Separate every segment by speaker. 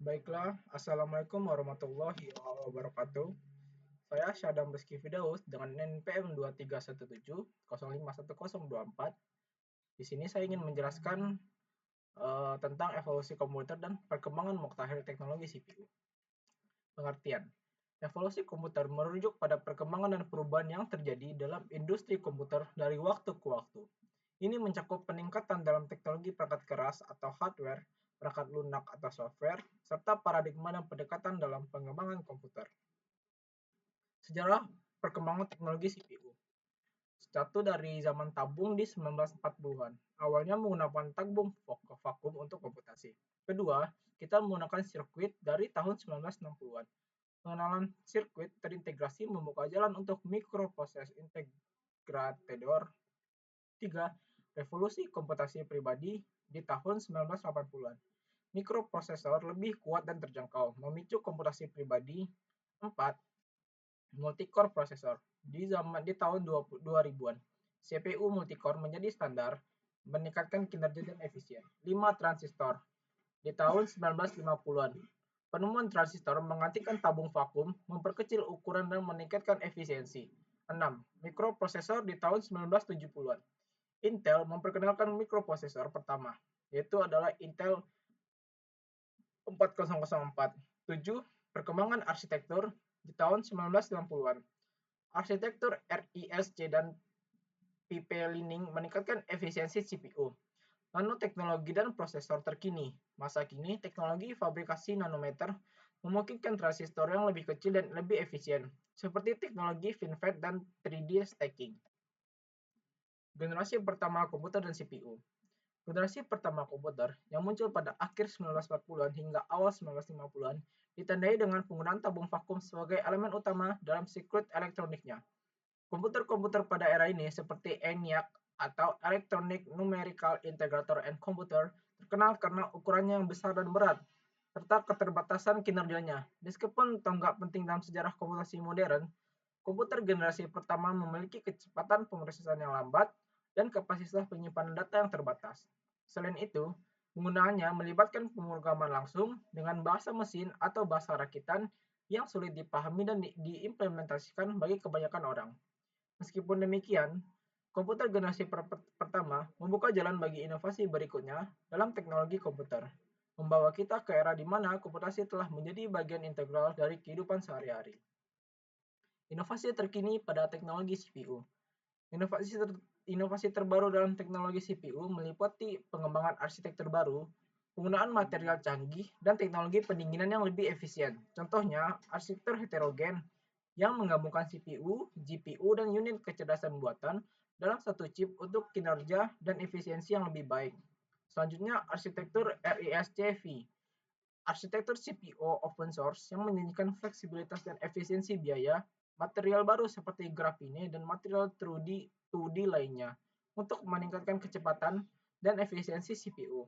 Speaker 1: Baiklah, Assalamualaikum warahmatullahi wabarakatuh. Saya Syadam Rizky Firdaus dengan NPM 2317051024. Di sini saya ingin menjelaskan tentang evolusi komputer dan perkembangan mutakhir teknologi CPU. Pengertian. Evolusi komputer merujuk pada perkembangan dan perubahan yang terjadi dalam industri komputer dari waktu ke waktu. Ini mencakup peningkatan dalam teknologi perangkat keras atau hardware, perangkat lunak atau software, serta paradigma dan pendekatan dalam pengembangan komputer. Sejarah perkembangan teknologi CPU. Satu dari zaman tabung di 1940-an. Awalnya menggunakan tabung vakum untuk komputasi. Kedua, kita menggunakan sirkuit dari tahun 1960-an. Pengenalan sirkuit terintegrasi membuka jalan untuk mikroproses integrator. Tiga, revolusi komputasi pribadi di tahun 1980-an. Mikroprosesor lebih kuat dan terjangkau, memicu komputasi pribadi. Empat, multicore prosesor di tahun 2000-an. CPU multicore menjadi standar, meningkatkan kinerja dan efisien. 5, transistor di tahun 1950-an. Penemuan transistor menggantikan tabung vakum, memperkecil ukuran dan meningkatkan efisiensi. 6, mikroprosesor di tahun 1970-an. Intel memperkenalkan mikroprosesor pertama, yaitu adalah Intel 4004. 7, perkembangan arsitektur di tahun 1990-an. Arsitektur RISC dan pipeline meningkatkan efisiensi CPU. Nanoteknologi dan prosesor terkini. Masa kini, teknologi fabrikasi nanometer memungkinkan transistor yang lebih kecil dan lebih efisien, seperti teknologi FinFET dan 3D stacking. Generasi pertama komputer dan CPU. Generasi pertama komputer yang muncul pada akhir 1940-an hingga awal 1950-an ditandai dengan penggunaan tabung vakum sebagai elemen utama dalam sirkuit elektroniknya. Komputer-komputer pada era ini seperti ENIAC atau Electronic Numerical Integrator and Computer terkenal karena ukurannya yang besar dan berat, serta keterbatasan kinerjanya. Meskipun tonggak penting dalam sejarah komputasi modern, komputer generasi pertama memiliki kecepatan pemrosesan yang lambat dan kapasitas penyimpanan data yang terbatas. Selain itu, penggunaannya melibatkan pemrograman langsung dengan bahasa mesin atau bahasa rakitan yang sulit dipahami dan diimplementasikan bagi kebanyakan orang. Meskipun demikian, komputer generasi pertama membuka jalan bagi inovasi berikutnya dalam teknologi komputer, membawa kita ke era di mana komputasi telah menjadi bagian integral dari kehidupan sehari-hari. Inovasi terkini pada teknologi CPU. Inovasi terbaru dalam teknologi CPU meliputi pengembangan arsitektur baru, penggunaan material canggih, dan teknologi pendinginan yang lebih efisien. Contohnya, arsitektur heterogen yang menggabungkan CPU, GPU, dan unit kecerdasan buatan dalam satu chip untuk kinerja dan efisiensi yang lebih baik. Selanjutnya, arsitektur RISC-V. Arsitektur CPU open source yang menjanjikan fleksibilitas dan efisiensi biaya, material baru seperti grafene dan material 2D lainnya untuk meningkatkan kecepatan dan efisiensi CPU.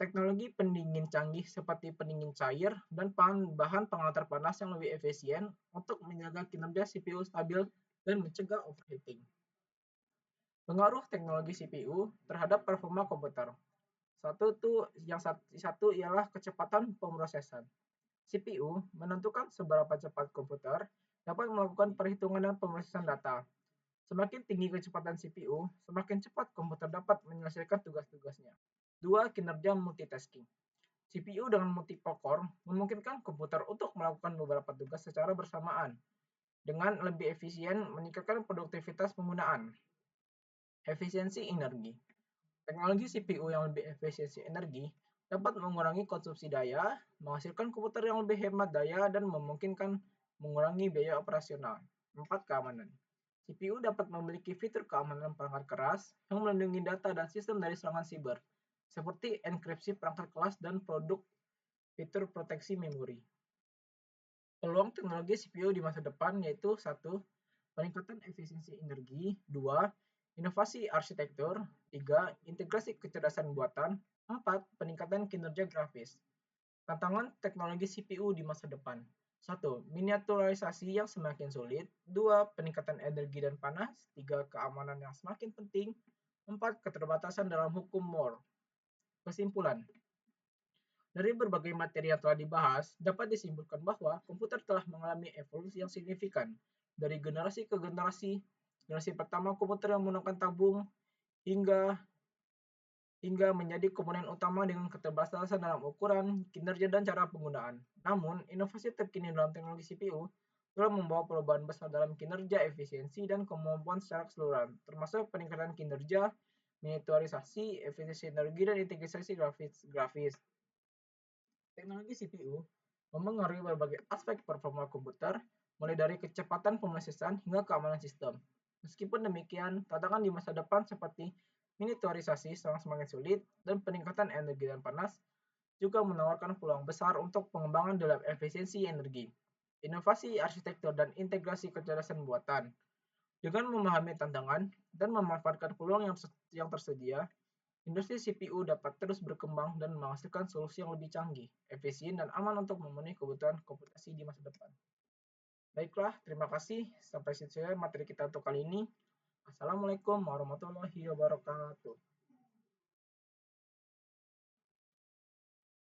Speaker 1: Teknologi pendingin canggih seperti pendingin cair dan bahan pengantar panas yang lebih efisien untuk menjaga kinerja CPU stabil dan mencegah overheating. Pengaruh teknologi CPU terhadap performa komputer. Satu ialah kecepatan pemrosesan. CPU menentukan seberapa cepat komputer dapat melakukan perhitungan dan pemrosesan data. Semakin tinggi kecepatan CPU, semakin cepat komputer dapat menyelesaikan tugas-tugasnya. 2. Kinerja multitasking. CPU dengan multiple core memungkinkan komputer untuk melakukan beberapa tugas secara bersamaan dengan lebih efisien, meningkatkan produktivitas penggunaan. Efisiensi energi. Teknologi CPU yang lebih efisiensi energi dapat mengurangi konsumsi daya, menghasilkan komputer yang lebih hemat daya, dan memungkinkan mengurangi biaya operasional. 4. Keamanan. CPU dapat memiliki fitur keamanan perangkat keras yang melindungi data dan sistem dari serangan siber, seperti enkripsi perangkat keras dan fitur proteksi memori. Peluang teknologi CPU di masa depan yaitu 1. Peningkatan efisiensi energi. 2. Inovasi arsitektur. 3. Integrasi kecerdasan buatan. 4. Peningkatan kinerja grafis. Tantangan teknologi CPU di masa depan. 1. Miniaturisasi yang semakin sulit. 2. Peningkatan energi dan panas. 3. Keamanan yang semakin penting. 4. Keterbatasan dalam hukum Moore. Kesimpulan. Dari berbagai materi yang telah dibahas, dapat disimpulkan bahwa komputer telah mengalami evolusi yang signifikan. Dari generasi ke generasi pertama komputer yang menggunakan tabung hingga hingga menjadi komponen utama dengan keterbatasan dalam ukuran, kinerja, dan cara penggunaan. Namun, inovasi terkini dalam teknologi CPU telah membawa perubahan besar dalam kinerja, efisiensi, dan kemampuan secara keseluruhan, termasuk peningkatan kinerja, miniaturisasi, efisiensi energi, dan integrasi grafis. Teknologi CPU memengaruhi berbagai aspek performa komputer, mulai dari kecepatan pemrosesan hingga keamanan sistem. Meskipun demikian, tantangan di masa depan seperti miniaturisasi semakin sulit dan peningkatan energi dan panas juga menawarkan peluang besar untuk pengembangan dalam efisiensi energi, inovasi arsitektur, dan integrasi kecerdasan buatan. Dengan memahami tantangan dan memanfaatkan peluang yang tersedia, industri CPU dapat terus berkembang dan menghasilkan solusi yang lebih canggih, efisien, dan aman untuk memenuhi kebutuhan komputasi di masa depan. Baiklah, terima kasih. Sampai situ saja materi kita untuk kali ini. Assalamualaikum warahmatullahi wabarakatuh.